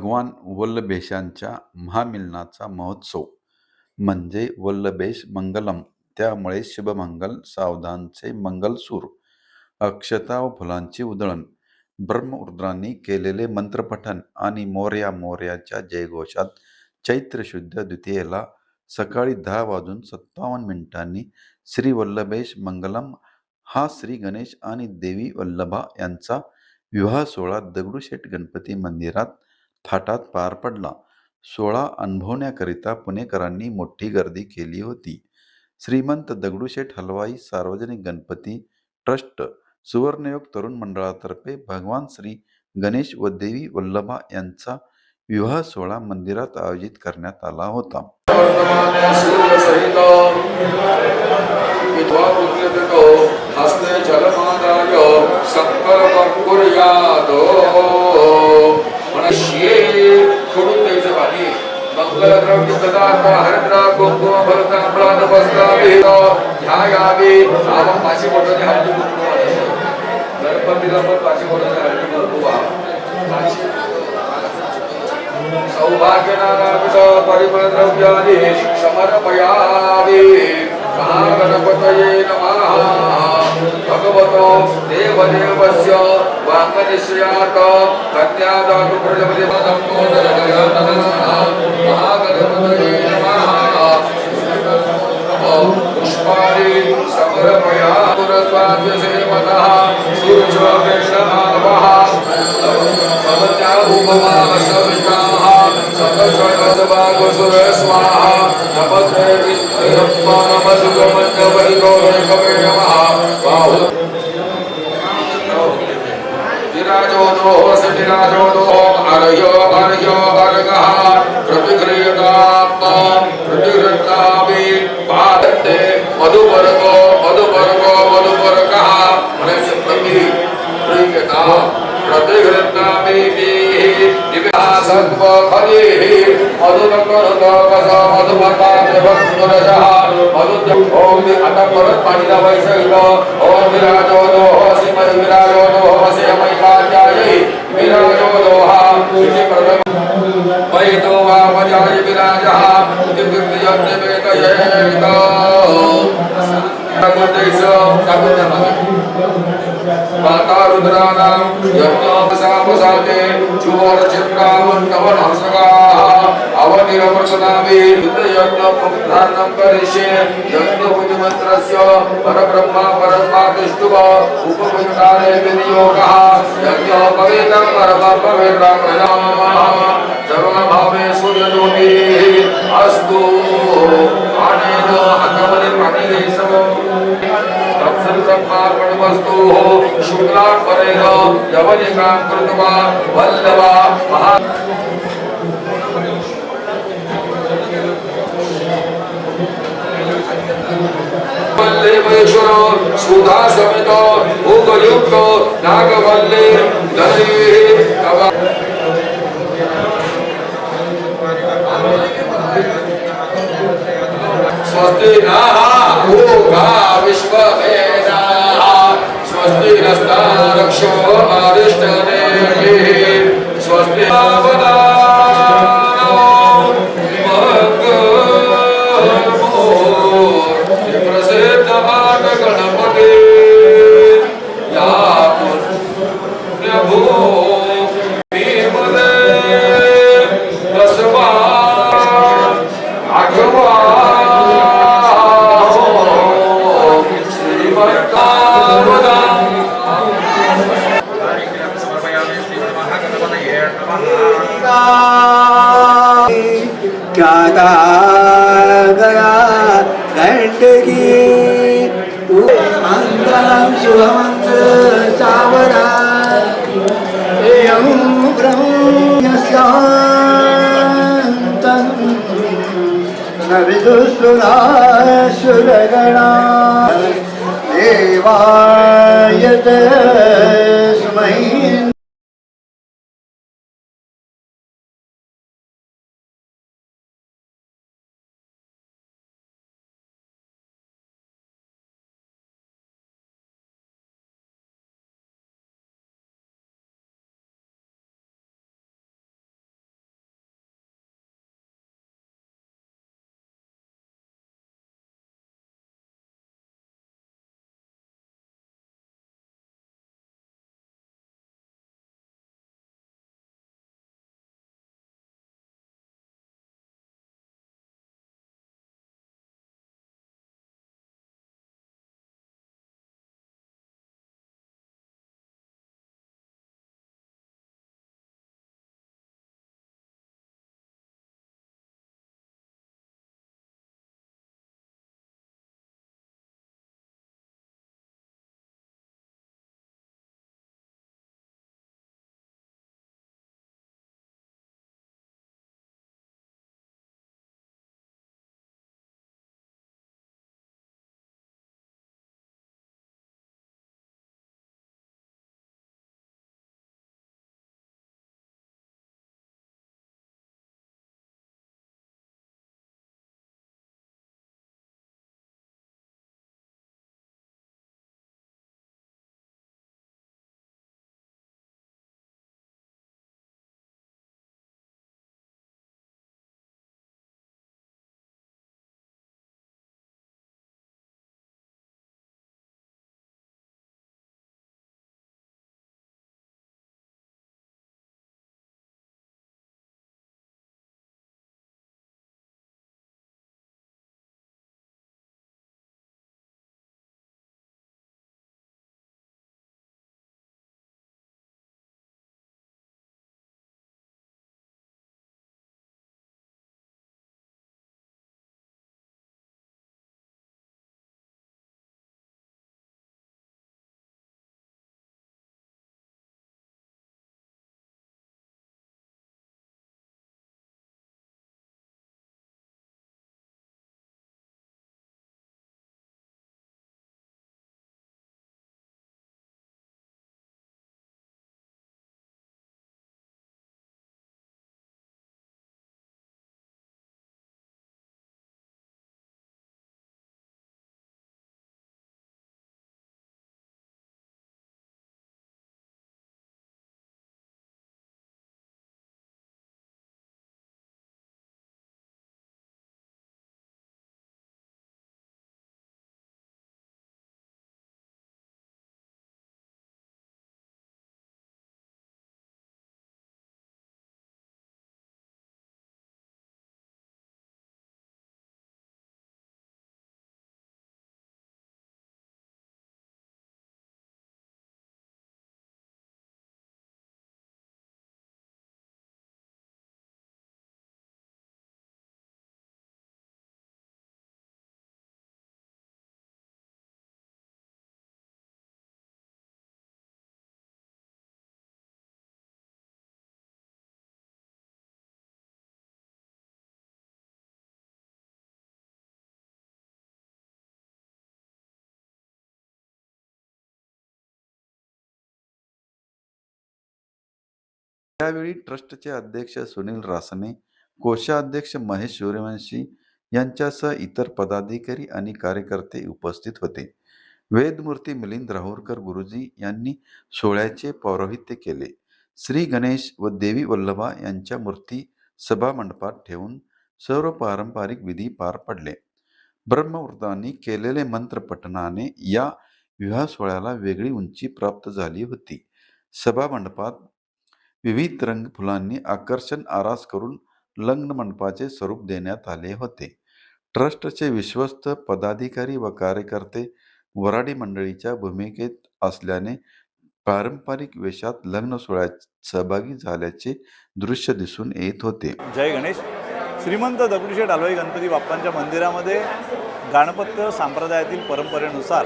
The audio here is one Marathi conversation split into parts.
भगवान वल्लभेशांच्या महामिलनाचा महोत्सव म्हणजे वल्लभेश मंगलम. त्यामुळे शुभमंगल, सावधानचे मंगलसूर, अक्षता व फुलांची उधळण, ब्रह्मरुद्रांनी केलेले मंत्रपठण आणि मोरया मोरयाच्या जयघोषात चैत्र शुद्ध द्वितीयेला सकाळी 10:57 श्री वल्लभेश मंगलम हा श्री गणेश आणि देवी वल्लभा यांचा विवाह सोहळा दगडूशेठ गणपती मंदिरात थाटात पार पडला. सोहळा अनुभवण्याकरिता पुणेकरांनी मोठी गर्दी केली होती. श्रीमंत दगडूशेठ हलवाई सार्वजनिक गणपती ट्रस्ट सुवर्णयोग तरुण मंडळातर्फे भगवान श्री गणेश व देवी वल्लभा यांचा विवाह सोहळा मंदिरात आयोजित करण्यात आला होता. मंगलद्रव्य पदार्थ हरिद्रा कुंकुम फलतांबळान वस्त्राभित ध्यायावे. आपण पाचशे बोटाने हळदी कुंकू गणपतीला पण 500 बोटाने हळदी कुंकू सौभाग्यनारायण परिमळ द्रव्यादि समर्पयामि. महागणपतये नमः. भगवतो देवदेवस्य वाङ्मनिश्रयात् कन्यादातु प्रजपति महागणपतये नमः. पुष्पाणि समर्पयामि. पुरस्वाद्य सेवतः सूर्योपेक्षमानवः समत्याभूमः सविताः सतस्वरसभागुसुर स्वाहा. नमस्ते विष्णुरत्मानमसुगमन्यवहितो एकमेवः बाहु विराजो दोः सविराजो दोः हरयो हरयो हरगः प्रतिगृह्यतात्मा प्रतिगृह्णामि पादते मधुपरको मधुपरको मधुपरकः मनसि प्रतिगृह्यता प्रतिगृह्णामि दिव्या सत्व खलिः मधुनकरकवस मधुमतादेवकुरजः मधु. ओम आता परत पाणी लावायचं इथं. ओम विराजो दोः सिमय विराजो दोः सेमय कात्यायै विराजो दोः इति प्रथम वैतो वा वजाय विराजः इति कृत्ययते वेदयेत. माता रुद्राणां यज्ञोपसापसाते चुवर्चित्रावन्नवनहंसकाः अवनिरप्रसनामि. यज्ञोपधारणं करिष्ये. यज्ञोपतिमन्त्रस्य परब्रह्मा परत्मा तिष्ठुव उपपुष्टारे विनियोगः. यज्ञोपवेदं परमपवित्रं प्रजाः सर्वभावे सूर्यज्योतिः अस्तु. अनेन हातामध्ये पाणी घ्यायचं. तत्सर्वब्रह्मार्पणमस्तु. शुक्लांबरेण यवनिकां कृत्वा वल्लभा महा वल्लेश्वर सुधा समेत भोगयुक्त नागवल्ले स्वस्ति नः भूगा विश्ववेदाः स्वस्ति नस्तारक्षो अरिष्टनेमिः स्वस्ति आवदानो मंगलमूर्ति प्रसिद्धमान गणपति या पुण्यभू क्या गया गंडगी मंगलम शुभमंगल चावरा एयं ब्रह्मस्यांतं न विदुषुरा सुरगणा देवाय तस्मै यावेळी ट्रस्टचे अध्यक्ष सुनील रासने, कोषाध्यक्ष महेश सूर्यवंशी यांच्यासह इतर पदाधिकारी आणि कार्यकर्ते उपस्थित होते. वेदमूर्ती मिलिंद राहुरकर गुरुजी यांनी सोहळ्याचे पौरोहित्य केले. श्री गणेश व देवी वल्लभा यांच्या मूर्ती सभामंडपात ठेवून सर्व पारंपरिक विधी पार पडले. ब्रह्मवृत्तांनी केलेले मंत्रपठणाने या विवाह सोहळ्याला वेगळी उंची प्राप्त झाली होती. सभामंडपात विविध रंग फुलांनी आकर्षण आरास करून लग्न मंडपाचे स्वरूप देण्यात आले होते. ट्रस्टचे विश्वस्त पदाधिकारी व कार्यकर्ते वऱ्हाडी मंडळीच्या भूमिकेत असल्याने पारंपरिक वेशात लग्न सोहळ्यात सहभागी झाल्याचे दृश्य दिसून येत होते. जय गणेश. श्रीमंत दगडूशेठ हलवाई गणपती बाप्पांच्या मंदिरामध्ये गाणपत्य संप्रदायातील परंपरेनुसार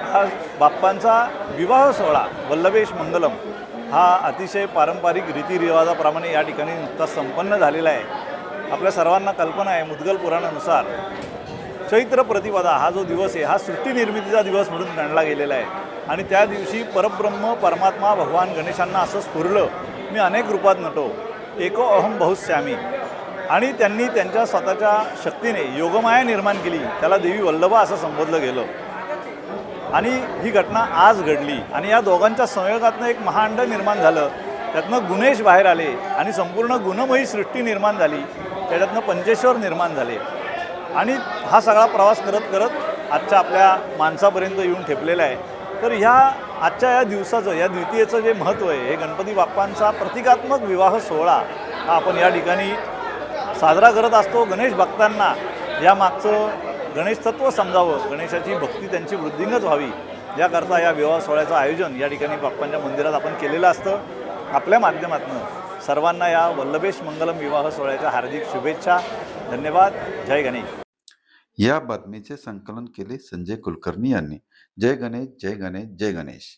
हा बाप्पांचा विवाह सोहळा वल्लभेश मंगलम हा अतिशय पारंपरिक रीतिरिवाजाप्रमाणे या ठिकाणी नुकताच संपन्न झालेला आहे. आपल्या सर्वांना कल्पना आहे, मुद्गल पुराणानुसार चैत्र प्रतिपदा हा जो दिवस आहे हा सृष्टीनिर्मितीचा दिवस म्हणून गणला गेलेला आहे. आणि त्या दिवशी परब्रह्म परमात्मा भगवान गणेशांना असं स्फुरलं, मी अनेक रूपात नटो, एको अहम बहुश्यामी. आणि त्यांनी त्यांच्या स्वतःच्या शक्तीने योगमाया निर्माण केली, त्याला देवी वल्लभा असं संबोधलं गेलं. आणि ही घटना आज घडली आणि या दोघांच्या संयोगातनं एक महाअंड निर्माण झालं. त्यातनं गुणेश बाहेर आले आणि संपूर्ण गुणमयी सृष्टी निर्माण झाली. त्याच्यातनं पंचेश्वर निर्माण झाले आणि हा सगळा प्रवास करत करत आजच्या आपल्या माणसापर्यंत येऊन ठेपलेला आहे. तर ह्या आजच्या या दिवसाचं, या द्वितीयेचं जे महत्त्व आहे, हे गणपती बाप्पांचा प्रतिकात्मक विवाह सोहळा हा आपण या ठिकाणी साजरा करत असतो. गणेश भक्तांना यामागचं गणेश तत्त्व समजावं, गणेशाची भक्ती त्यांची वृद्धिंगत व्हावी, याकरता या विवाह सोहळ्याचं आयोजन या ठिकाणी बाप्पांच्या मंदिरात आपण केलेलं असतं. आपल्या माध्यमातून सर्वांना या वल्लभेश मंगलम विवाह सोहळ्याच्या हार्दिक शुभेच्छा. धन्यवाद. जय गणेश. या बातमीचे संकलन केले संजय कुलकर्णी यांनी. जय गणेश, जय गणेश, जय गणेश.